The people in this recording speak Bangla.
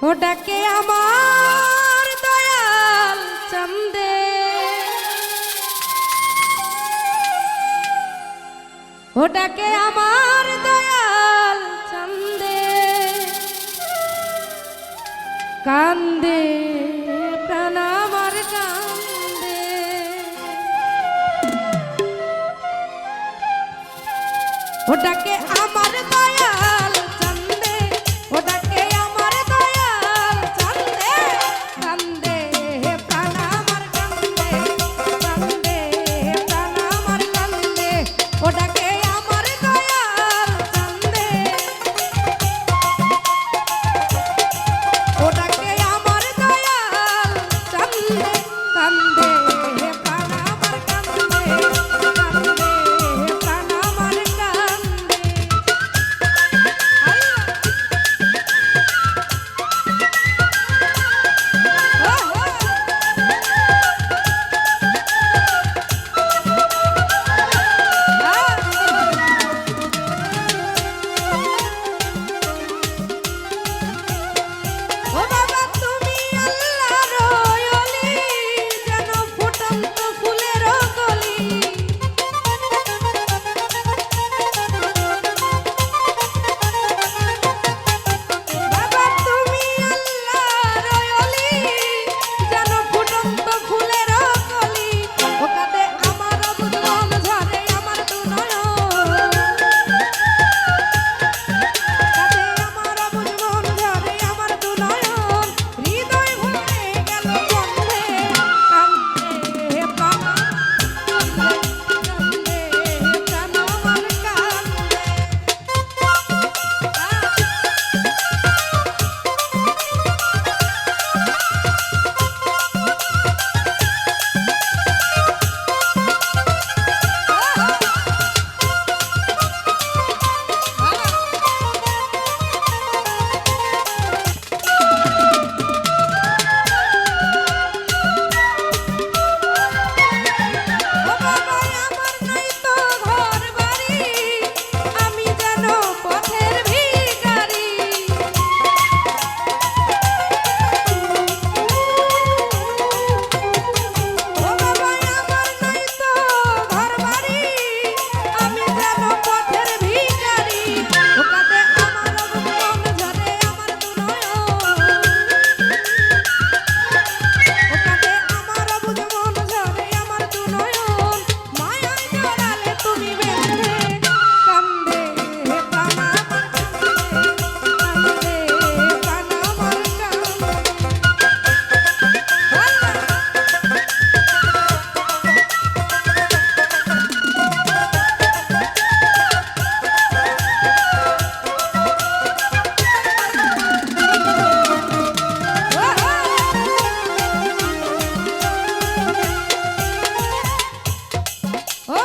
ওটাকে আমার দয়াল চান্দে, ওটাকে আমার দয়াল চান্দে, কান্দে প্রাণ আমার কান্দে। ওটাকে আমার দয়াল চান্দে, ওটাকে আমার দয়াল চান্দে, কান্দে প্রাণ আমার কান্দে, কান্দে প্রাণ আমার কান্দে। ওটাকে আমার দয়াল চান্দে, ওটাকে আমার দয়াল চান্দে, কান্দে প্রাণ আমার কান্দে, কান্দে প্রাণ আমার কান্দে। ও বাবা তুমি আল্লাহর ওলি, যেন ফুটন্ত ফুলের কলি। বাবা তুমি আল্লাহর ওলি, যেন ফুটন্ত ফুলের কলি। ওকাতে আমার বুঝমন ঝরে আমার দু নয়ন, কাতে আমার বুঝমন ঝরে আমার দু নয়ন। হৃদয় ভরে গেল বন্ধে, কান্দে প্রাণ, কান্দে প্রাণ আমার কান্দে। ও বাবা আমার নাই তো ঘর বাড়ি, আমি যেন পথের ভিখারি। ও বাবা আমার নাই তো ঘর বাড়ি, আমি যেন পথের ভিখারি। ওকাতে আমার বুঝমন ঝরে আমার দু নয়ন, ওকাতে আমার বুঝমন ঝরে আমার দু নয়ন। মায়ায় জড়ালে তুমি বেঁধে, কান্দে প্রাণ আমার কান্দে, কান্দে প্রাণ আমার কান্দে। ও